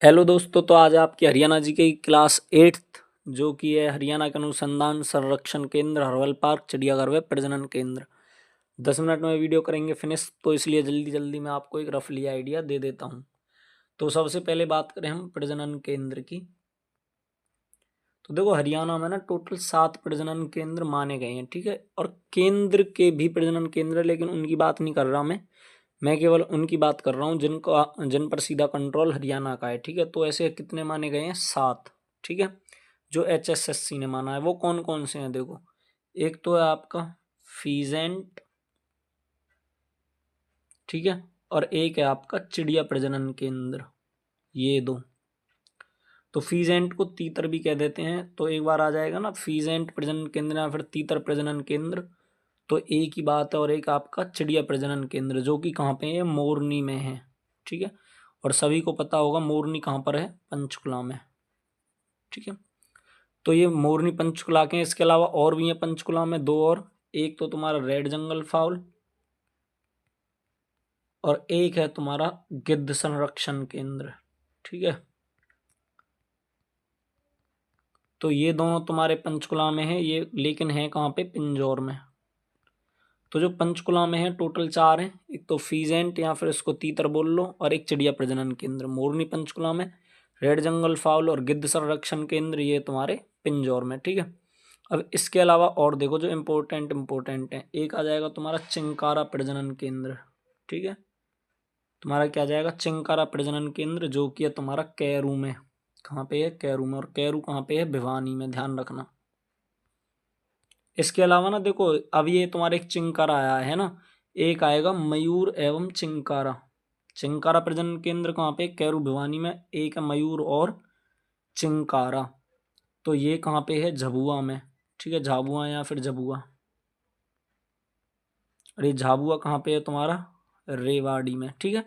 Hello दोस्तों, तो आज आपकी हरियाणा जी की क्लास 8th जो कि है हरियाणा का अनुसंधान संरक्षण केंद्र हर्वल पार्क चिड़ियाघर व प्रजनन केंद्र। 10 मिनट में वीडियो करेंगे फिनिश, तो इसलिए जल्दी जल्दी मैं आपको एक रफली आइडिया दे देता हूँ। तो सबसे पहले बात करें हम प्रजनन केंद्र की। तो देखो, हरियाणा में ना टोटल 7 प्रजनन केंद्र माने गए हैं, ठीक है। और केंद्र के भी प्रजनन केंद्र, लेकिन उनकी बात नहीं कर रहा मैं केवल उनकी बात कर रहा हूँ जिन पर सीधा कंट्रोल हरियाणा का है, ठीक है। तो ऐसे कितने माने गए हैं? 7, ठीक है। जो HSSC ने माना है वो कौन कौन से हैं? देखो, एक तो है आपका फीजेंट, ठीक है, और एक है आपका चिड़िया प्रजनन केंद्र। ये दो। तो फीजेंट को तीतर भी कह देते हैं, तो एक बार आ जाएगा ना फीजेंट प्रजनन केंद्र या फिर तीतर प्रजनन केंद्र, तो एक ही बात है। और एक आपका चिड़िया प्रजनन केंद्र जो कि कहाँ पे है? मोरनी में है, ठीक है। और सभी को पता होगा मोरनी कहाँ पर है? पंचकुला में, ठीक है। तो ये मोरनी पंचकुला के हैं। इसके अलावा और भी है पंचकुला में दो और। एक तो तुम्हारा रेड जंगल फाउल और एक है तुम्हारा गिद्ध संरक्षण केंद्र, ठीक है। तो ये दोनों तुम्हारे पंचकुला में है, ये लेकिन है कहाँ पे? पिंजौर में। तो जो पंचकुला में है टोटल 4 हैं। एक तो फीजेंट या फिर इसको तीतर बोल लो, और एक चिड़िया प्रजनन केंद्र मोरनी पंचकुला में, रेड जंगल फाउल और गिद्ध संरक्षण केंद्र ये तुम्हारे पिंजौर में, ठीक है। अब इसके अलावा और देखो जो इम्पोर्टेंट है, एक आ जाएगा तुम्हारा चिंकारा प्रजनन केंद्र, ठीक है। तुम्हारा क्या आ जाएगा? चिंकारा प्रजनन केंद्र, जो कि है तुम्हारा कैरू में। कहाँ पे है? कैरू में। और कैरू कहाँ पे है? भिवानी में, ध्यान रखना। इसके अलावा ना देखो, अब ये तुम्हारे एक चिंकारा आया है ना, एक आएगा मयूर एवं चिंकारा। चिंकारा प्रजनन केंद्र कहाँ पे? कैरू भिवानी में। एक है मयूर और चिंकारा, तो ये कहाँ पे है? झाबुआ में, ठीक है। झाबुआ या फिर झबुआ। और ये झाबुआ कहाँ पे है तुम्हारा? रेवाड़ी में, ठीक है।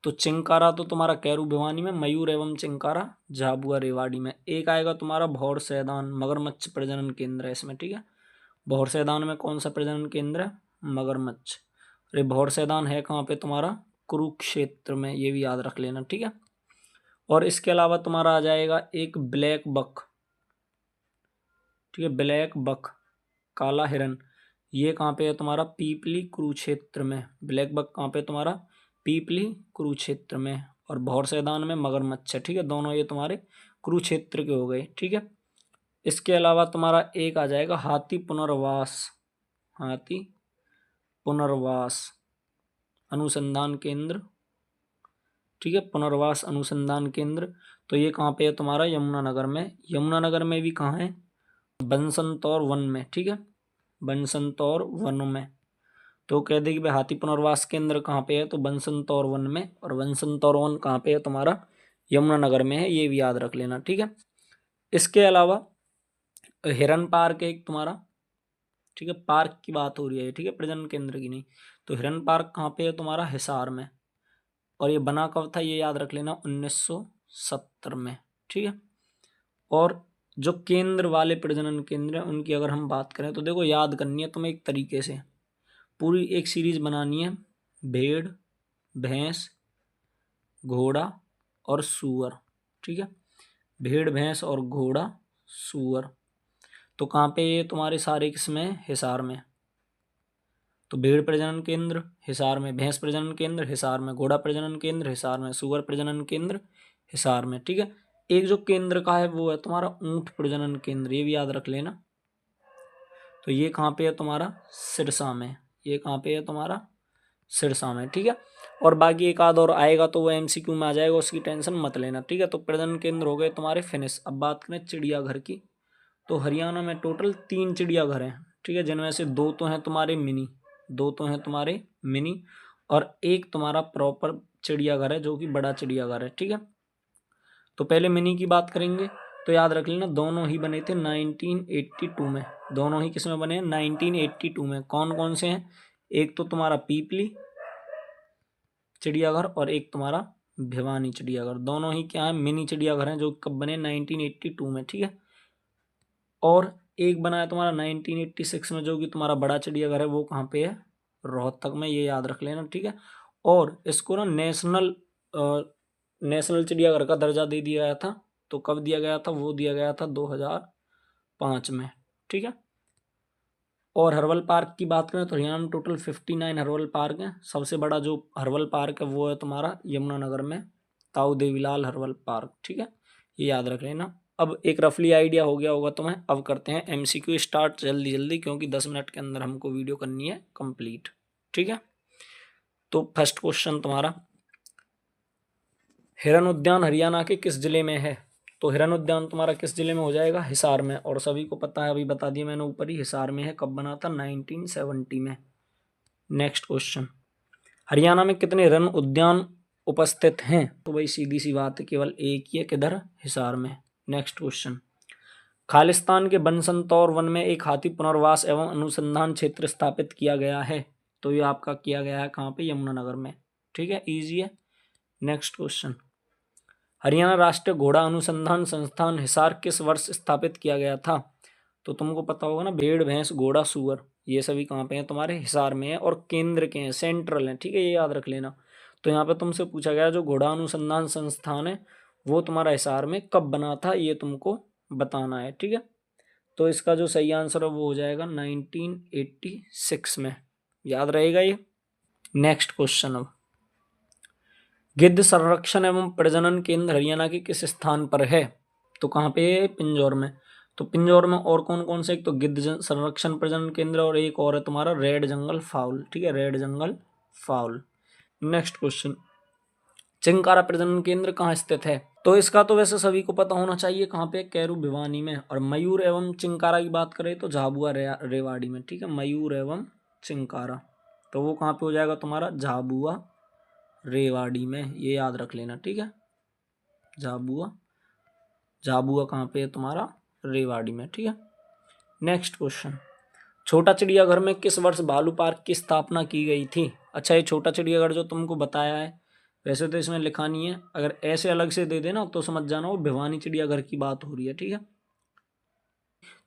तो चिंकारा तो तुम्हारा कैरू भिवानी में, मयूर एवं चिंकारा झाबुआ रेवाड़ी में। एक आएगा तुम्हारा भौर सैदान मगरमच्छ प्रजनन केंद्र है इसमें, ठीक है। भौर सैदान में कौन सा प्रजनन केंद्र है? मगरमच्छ। अरे भौर सैदान है कहाँ पे तुम्हारा? कुरुक्षेत्र में, ये भी याद रख लेना, ठीक है। और इसके अलावा तुम्हारा आ जाएगा एक ब्लैक बक, ठीक है। ब्लैक बक, काला हिरन, ये कहाँ पे है तुम्हारा? पीपली कुरुक्षेत्र में। ब्लैक बक कहाँ पे तुम्हारा? पीपली कुरुक्षेत्र में। और भौर सैदान में मगरमच्छ है, ठीक है। दोनों ये तुम्हारे कुरुक्षेत्र के हो गए, ठीक है। इसके अलावा तुम्हारा एक आ जाएगा हाथी पुनर्वास, हाथी पुनर्वास अनुसंधान केंद्र, ठीक है। पुनर्वास अनुसंधान केंद्र, तो ये कहाँ पे है तुम्हारा? यमुनानगर में। यमुनानगर में भी कहाँ है? बंसंतौर वन में, ठीक है। बंसंतौर वन में। तो कह दे कि भाई हाथी पुनर्वास केंद्र कहाँ पे है? तो बंसंतौर वन में। और बंसंतौर वन कहाँ पे है तुम्हारा? यमुनानगर में है, ये भी याद रख लेना, ठीक है। इसके अलावा हिरन पार्क है एक तुम्हारा, ठीक है। पार्क की बात हो रही है, ठीक है, प्रजनन केंद्र की नहीं। तो हिरन पार्क कहाँ पे है तुम्हारा? हिसार में। और ये बना कब था? ये याद रख लेना, 1970 में, ठीक है। और जो केंद्र वाले प्रजनन केंद्र हैं उनकी अगर हम बात करें तो देखो, याद करनी है तुम्हें एक तरीके से, पूरी एक सीरीज बनानी है। भेड़, भैंस, घोड़ा और सूअर, ठीक है। भेड़, भैंस और घोड़ा, सूअर। तो कहाँ पे ये तुम्हारे सारे किस्में? हिसार में। तो भेड़ प्रजनन केंद्र हिसार में, भैंस प्रजनन केंद्र हिसार में, घोड़ा प्रजनन केंद्र हिसार में, सूअर प्रजनन केंद्र हिसार में, ठीक है। एक जो केंद्र का है वो है तुम्हारा ऊंट प्रजनन केंद्र, ये भी याद रख लेना। तो ये कहाँ पे है तुम्हारा? सिरसा में। ये कहाँ पे है तुम्हारा? सिरसा में, ठीक है। और बाकी एक आध और आएगा तो वो MCQ में आ जाएगा, उसकी टेंशन मत लेना, ठीक है। तो प्रजनन केंद्र हो गए तुम्हारे फिनिश। अब बात करें चिड़ियाघर की, तो हरियाणा में टोटल 3 चिड़ियाघर हैं, ठीक है। जिनमें से 2 तो हैं तुम्हारे मिनी, 2 तो हैं तुम्हारे मिनी, और एक तुम्हारा प्रॉपर चिड़ियाघर है जो कि बड़ा चिड़ियाघर है, ठीक है। तो पहले मिनी की बात करेंगे, तो याद रख लेना दोनों ही बने थे 1982 में। दोनों ही किस में बने हैं? 1982 में। कौन कौन से हैं? एक तो तुम्हारा पीपली चिड़ियाघर और एक तुम्हारा भिवानी चिड़ियाघर। दोनों ही क्या है? मिनी चिड़ियाघर हैं, जो कब बने? 1982 में, ठीक है। और एक बना है तुम्हारा 1986 में, जो कि तुम्हारा बड़ा चिड़ियाघर है, वो कहाँ पे है? रोहतक में, ये याद रख लेना, ठीक है। और इसको ना नेशनल नेशनल चिड़ियाघर का दर्जा दे दिया गया था। तो कब दिया गया था? वो दिया गया था 2005 में, ठीक है। और हर्बल पार्क की बात करें तो हरियाणा में टोटल 59 हर्बल पार्क हैं। सबसे बड़ा जो हर्बल पार्क है वो है तुम्हारा यमुनानगर में ताऊ देवीलाल हर्बल पार्क, ठीक है, ये याद रख लेना। अब एक रफली आइडिया हो गया होगा तुम्हें। अब करते हैं एमसीक्यू स्टार्ट जल्दी जल्दी, क्योंकि 10 मिनट के अंदर हमको वीडियो करनी है कंप्लीट, ठीक है। तो फर्स्ट क्वेश्चन तुम्हारा, हिरन उद्यान हरियाणा के किस जिले में है? तो हिरन उद्यान तुम्हारा किस जिले में हो जाएगा? हिसार में। और सभी को पता है, अभी बता दिया मैंने ऊपर ही, हिसार में है। कब बना था? 1970 में। नेक्स्ट क्वेश्चन, हरियाणा में कितने हिरन उद्यान उपस्थित हैं? तो भाई सीधी सी बात है, केवल एक ही है। किधर? हिसार में। नेक्स्ट क्वेश्चन, खालिस्तान के बनसंतौर वन में एक हाथी पुनर्वास एवं अनुसंधान क्षेत्र स्थापित किया गया है। तो ये आपका किया गया है कहाँ पे? यमुनानगर में, ठीक है, इजी है। नेक्स्ट क्वेश्चन, हरियाणा राष्ट्रीय घोड़ा अनुसंधान संस्थान हिसार किस वर्ष स्थापित किया गया था? तो तुमको पता होगा ना, भेड़ भैंस घोड़ा सूअर ये सभी कहाँ पे हैं? तुम्हारे हिसार में है, और केंद्र के हैं, सेंट्रल हैं, ठीक है, ये याद रख लेना। तो यहाँ पे तुमसे पूछा गया जो घोड़ा अनुसंधान संस्थान है वो तुम्हारा हिसार में कब बना था, ये तुमको बताना है, ठीक है। तो इसका जो सही आंसर है वो हो जाएगा 1986 में, याद रहेगा ये। नेक्स्ट क्वेश्चन, अब गिद्ध संरक्षण एवं प्रजनन केंद्र हरियाणा के किस स्थान पर है? तो कहाँ पे है? पिंजौर में। तो पिंजौर में और कौन कौन से? एक तो गिद्ध संरक्षण प्रजनन केंद्र, और एक और है तुम्हारा रेड जंगल फाउल, ठीक है, रेड जंगल फाउल। नेक्स्ट क्वेश्चन, चिंकारा प्रजनन केंद्र कहाँ स्थित है? तो इसका तो वैसे सभी को पता होना चाहिए, कहाँ पे? कैरू भिवानी में। और मयूर एवं चिंकारा की बात करें तो झाबुआ रेवाड़ी में, ठीक है, मयूर एवं चिंकारा। तो वो कहाँ पे हो जाएगा तुम्हारा? झाबुआ रेवाड़ी में, ये याद रख लेना, ठीक है। झाबुआ, झाबुआ कहाँ पे है तुम्हारा? रेवाड़ी में, ठीक है। नेक्स्ट क्वेश्चन, छोटा चिड़ियाघर में किस वर्ष भालू पार्क की स्थापना की गई थी? अच्छा, ये छोटा चिड़ियाघर जो तुमको बताया है, वैसे तो इसमें लिखा नहीं है, अगर ऐसे अलग से दे देना तो समझ जाना वो भिवानी चिड़ियाघर की बात हो रही है, ठीक है।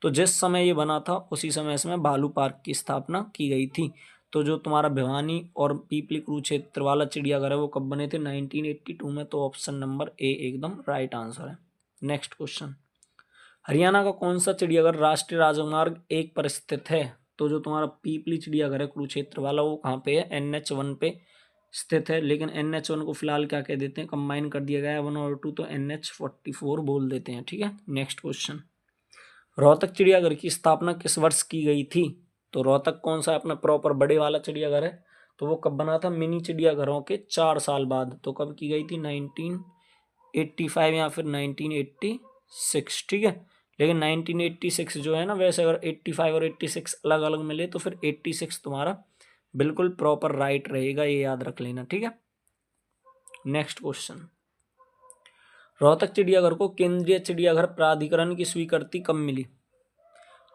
तो जिस समय ये बना था उसी समय इसमें भालू पार्क की स्थापना की गई थी। तो जो तुम्हारा भिवानी और पीपली कुरुक्षेत्र वाला चिड़ियाघर है वो कब बने थे? 1982 में। तो ऑप्शन नंबर ए एकदम राइट आंसर है। नेक्स्ट क्वेश्चन, हरियाणा का कौन सा चिड़ियाघर राष्ट्रीय राजमार्ग 1 पर स्थित है? तो जो तुम्हारा पीपली चिड़ियाघर है कुरुक्षेत्र वाला वो कहाँ पे है? NH1 पे स्थित है। लेकिन NH1 को फिलहाल क्या कह देते हैं? कंबाइन कर दिया गया है 1 और 2, तो NH44 बोल देते हैं, ठीक है। नेक्स्ट क्वेश्चन, रोहतक चिड़ियाघर की स्थापना किस वर्ष की गई थी? तो रोहतक कौन सा अपना प्रॉपर बड़े वाला चिड़ियाघर है, तो वो कब बना था? मिनी चिड़ियाघरों के 4 साल बाद। तो कब की गई थी? 1985 या फिर 1986, ठीक है। लेकिन 1986 जो है ना, वैसे अगर 85 और 86 अलग अलग मिले तो फिर 86 तुम्हारा बिल्कुल प्रॉपर राइट रहेगा, ये याद रख लेना, ठीक है। नेक्स्ट क्वेश्चन, रोहतक चिड़ियाघर को केंद्रीय चिड़ियाघर प्राधिकरण की स्वीकृति कब मिली?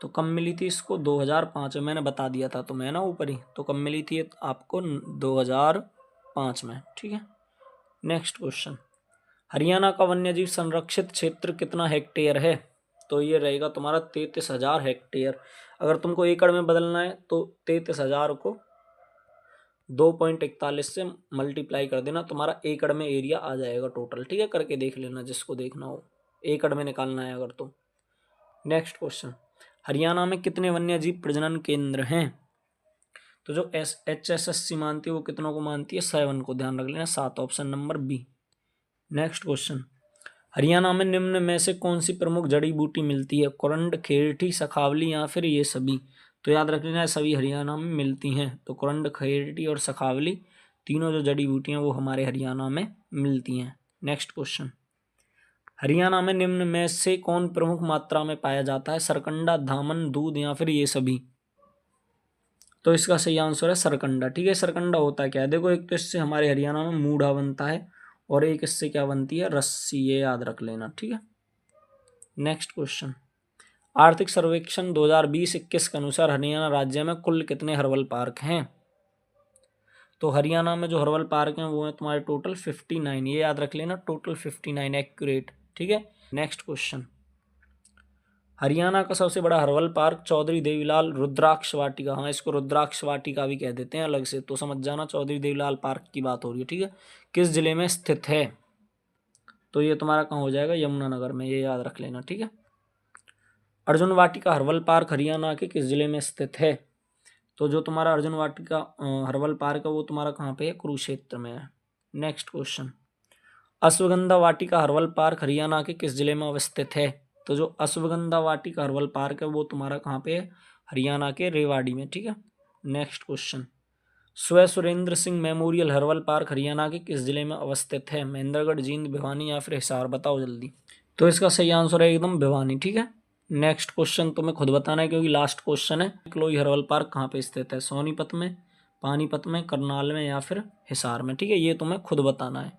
तो कब मिली थी इसको? 2005 में। मैंने बता दिया था तुम्हें ना ऊपर ही। तो कब मिली थी आपको? 2005 में, ठीक है। नेक्स्ट क्वेश्चन, हरियाणा का वन्यजीव संरक्षित क्षेत्र कितना हेक्टेयर है? तो ये रहेगा तुम्हारा 33,000 हेक्टेयर। अगर तुमको एकड़ में बदलना है तो 33,000 को 2.41 से मल्टीप्लाई कर देना, तुम्हारा एकड़ में एरिया आ जाएगा टोटल, ठीक है। करके देख लेना जिसको देखना हो, एकड़ में निकालना है अगर तो। नेक्स्ट क्वेश्चन, हरियाणा में कितने वन्यजीव प्रजनन केंद्र हैं? तो जो HSSC मानती है वो कितनों को मानती है? 7 को, ध्यान रख लेना, 7, option number B. Next question, Haryana में निम्न में से कौन सी प्रमुख जड़ी बूटी मिलती है? कुरंड, खेरठी, सखावली या फिर ये सभी? तो याद रख लेना सभी हरियाणा में मिलती हैं। तो कुरंड, खेरठी और सखावली तीनों जो जड़ी बूटियां वो हमारे हरियाणा में मिलती हैं। नेक्स्ट क्वेश्चन, हरियाणा में निम्न में से कौन प्रमुख मात्रा में पाया जाता है? सरकंडा, धामन, दूध या फिर ये सभी? तो इसका सही आंसर है सरकंडा, ठीक है। सरकंडा होता क्या है? देखो, एक तो इससे हमारे हरियाणा में मूढ़ा बनता है और एक इससे क्या बनती है? रस्सी, ये याद रख लेना, ठीक है। नेक्स्ट क्वेश्चन, आर्थिक सर्वेक्षण 2020-21 के अनुसार हरियाणा राज्य में कुल कितने हर्बल पार्क हैं? तो हरियाणा में जो हर्बल पार्क हैं वो है तुम्हारे टोटल 59, ये याद रख लेना, टोटल 59 एक्यूरेट, ठीक है। नेक्स्ट क्वेश्चन, हरियाणा का सबसे बड़ा हर्बल पार्क चौधरी देवीलाल रुद्राक्ष वाटिका, हाँ इसको रुद्राक्ष वाटिका भी कह देते हैं अलग से, तो समझ जाना चौधरी देवीलाल पार्क की बात हो रही है, ठीक है। किस जिले में स्थित है? तो ये तुम्हारा कहाँ हो जाएगा, यमुनानगर में, ये याद रख लेना, ठीक है। अर्जुन वाटिका हर्बल पार्क हरियाणा के किस जिले में स्थित है? तो जो तुम्हारा अर्जुन वाटिका हर्बल पार्क है वो तुम्हारा कहाँ पे है, कुरुक्षेत्र में है। नेक्स्ट क्वेश्चन, अश्वगंधा वाटिका हर्बल पार्क हरियाणा के किस जिले में अवस्थित है? तो जो अश्वगंधा वाटिका हर्बल पार्क है वो तुम्हारा कहाँ पे है, हरियाणा के रेवाड़ी में, ठीक है। नेक्स्ट क्वेश्चन, स्व Surendra Singh memorial herbal park Haryana के किस जिले में अवस्थित है? महेंद्रगढ़, जींद, भिवानी या फिर हिसार, बताओ जल्दी। तो इसका सही आंसर है एकदम भिवानी, ठीक है। नेक्स्ट क्वेश्चन तुम्हें खुद बताना है क्योंकि लास्ट क्वेश्चन है। क्लोई हर्बल पार्क कहाँ पे स्थित है? सोनीपत में, पानीपत में, करनाल में या फिर हिसार में, ठीक है, ये तुम्हें खुद बताना है।